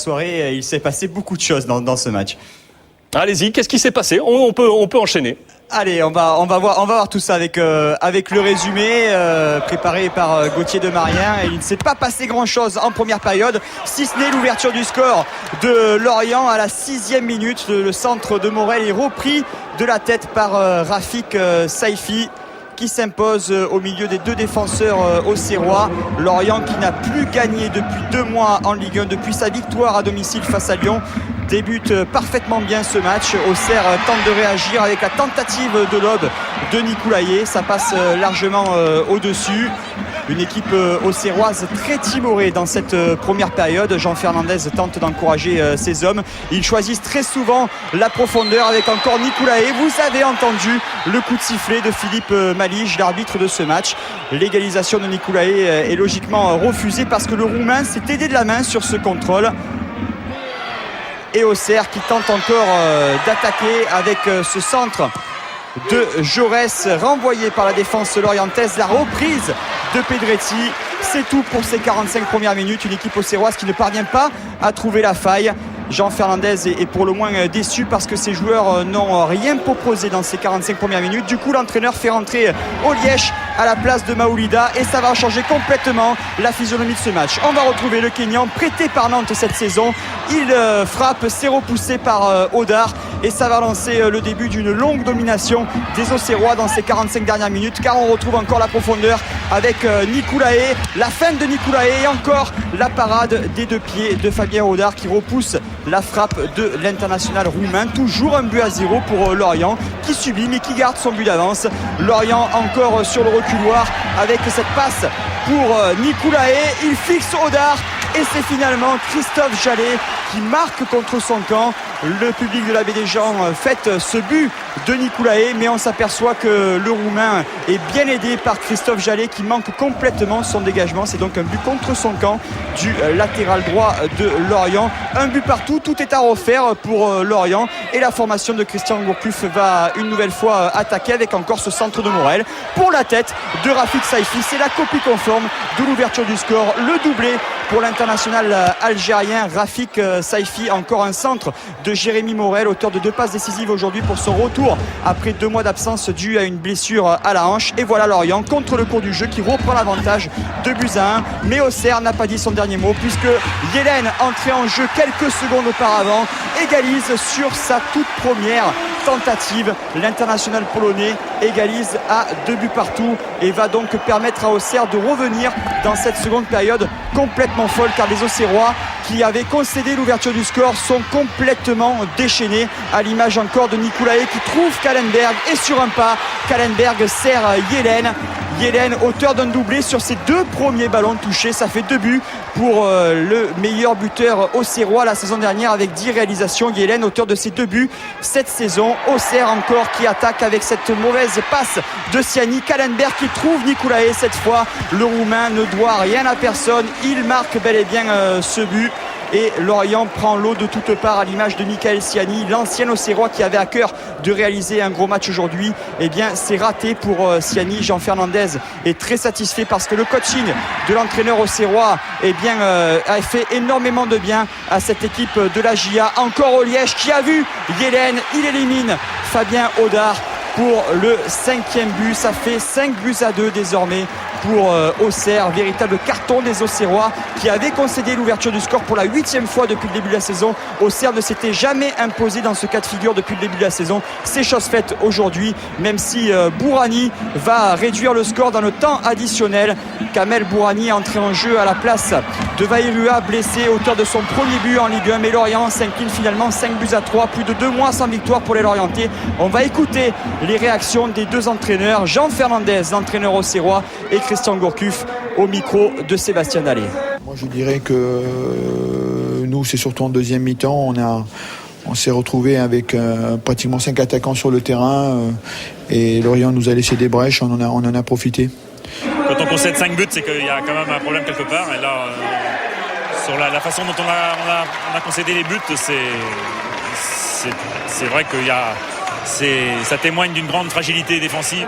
soirée, il s'est passé beaucoup de choses dans ce match. Allez-y, qu'est-ce qui s'est passé ? On peut enchaîner. Allez, on va voir tout ça avec le résumé préparé par Gauthier Demarien. Et il ne s'est pas passé grand-chose en première période, si ce n'est l'ouverture du score de Lorient à la 6e minute. Le centre de Morel est repris de la tête par Rafik Saifi, qui s'impose au milieu des deux défenseurs auxerrois. Lorient qui n'a plus gagné depuis 2 mois en Ligue 1, depuis sa victoire à domicile face à Lyon, débute parfaitement bien ce match. Auxerre tente de réagir avec la tentative de lob de Nicolaï. Ça passe largement au-dessus. Une équipe auxerroise très timorée dans cette première période. Jean Fernandez tente d'encourager ses hommes. Ils choisissent très souvent la profondeur avec encore Nicolaï. Vous avez entendu le coup de sifflet de Philippe Malige, l'arbitre de ce match. L'égalisation de Nicolaï est logiquement refusée parce que le Roumain s'est aidé de la main sur ce contrôle. Et Auxerre qui tente encore d'attaquer avec ce centre de Jaurès renvoyé par la défense lorientaise. La reprise de Pedretti. C'est tout pour ces 45 premières minutes. Une équipe auxerroise qui ne parvient pas à trouver la faille. Jean Fernandez est pour le moins déçu parce que ses joueurs n'ont rien proposé dans ces 45 premières minutes. Du coup, l'entraîneur fait rentrer Olièche à la place de Maoulida et ça va changer complètement la physionomie de ce match. On va retrouver le Kényan prêté par Nantes cette saison. Il frappe, c'est repoussé par Odar et ça va lancer le début d'une longue domination des Auxerrois dans ces 45 dernières minutes, car on retrouve encore la profondeur avec Nicolaï, la fin de Nicolaï et encore la parade des 2 pieds de Fabien Odar qui repousse la frappe de l'international roumain. Toujours 1-0 pour Lorient qui subit mais qui garde son but d'avance. Lorient encore sur le reculoir avec cette passe pour Nicolaï. Il fixe Odar et c'est finalement Christophe Jallet qui marque contre son camp. Le public de la Baie des Jean fête ce but de Nicolaï, mais on s'aperçoit que le Roumain est bien aidé par Christophe Jallet qui manque complètement son dégagement. C'est donc un but contre son camp du latéral droit de Lorient. Un but partout, tout est à refaire pour Lorient et la formation de Christian Gourcuff va une nouvelle fois attaquer avec encore ce centre de Morel pour la tête de Rafik Saifi. C'est la copie conforme de l'ouverture du score, le doublé pour l'international algérien Rafik Saifi. Encore un centre de Jérémy Morel, auteur de 2 passes décisives aujourd'hui pour son retour après 2 mois d'absence dû à une blessure à la hanche. Et voilà Lorient contre le cours du jeu qui reprend l'avantage de 2-1. Mais Auxerre n'a pas dit son dernier mot puisque Yelen, entré en jeu quelques secondes auparavant, égalise sur sa toute première tentative. L'international polonais égalise à 2 buts partout et va donc permettre à Auxerre de revenir dans cette seconde période complètement folle, car les Auxerrois qui avaient concédé l'ouverture du score sont complètement déchaînés, à l'image encore de Nicolaï qui trouve Kallenberg et sur un pas, Kallenberg sert Yelen. Yelen, auteur d'un doublé sur ses 2 premiers ballons touchés. Ça fait 2 buts pour le meilleur buteur auxerrois la saison dernière avec 10 réalisations. Yelen, auteur de ses 2 buts cette saison. Auxerre encore qui attaque avec cette mauvaise passe de Siani. Kallenberg qui trouve Nicolaï cette fois. Le Roumain ne doit rien à personne. Il marque bel et bien ce but. Et Lorient prend l'eau de toutes parts, à l'image de Michael Siani, l'ancien Auxerrois qui avait à cœur de réaliser un gros match aujourd'hui. Eh bien, c'est raté pour Siani. Jean Fernandez est très satisfait parce que le coaching de l'entraîneur auxerrois a fait énormément de bien à cette équipe de la GIA. Encore Olièche qui a vu Yelen, il élimine Fabien Odar pour le 5e but. Ça fait 5-2 désormais pour Auxerre. Véritable carton des Auxerrois qui avaient concédé l'ouverture du score pour la 8e fois depuis le début de la saison. Auxerre ne s'était jamais imposé dans ce cas de figure depuis le début de la saison. C'est chose faite aujourd'hui, même si Bourani va réduire le score dans le temps additionnel. Kamel Bourani est entré en jeu à la place de Vairua, blessé, auteur de son premier but en Ligue 1. Mais Lorient s'incline finalement 5-3. Plus de 2 mois sans victoire pour les Lorientais. On va écouter les réactions des 2 entraîneurs, Jean Fernandez, l'entraîneur auxerrois, et Christian Gourcuff au micro de Sébastien Dallet. Moi je dirais que nous c'est surtout en deuxième mi-temps, on s'est retrouvé avec pratiquement 5 attaquants sur le terrain et Lorient nous a laissé des brèches, on en a profité. Quand on concède 5 buts, c'est qu'il y a quand même un problème quelque part. Et là, sur la façon dont on a concédé les buts, c'est vrai qu'il y a, ça témoigne d'une grande fragilité défensive.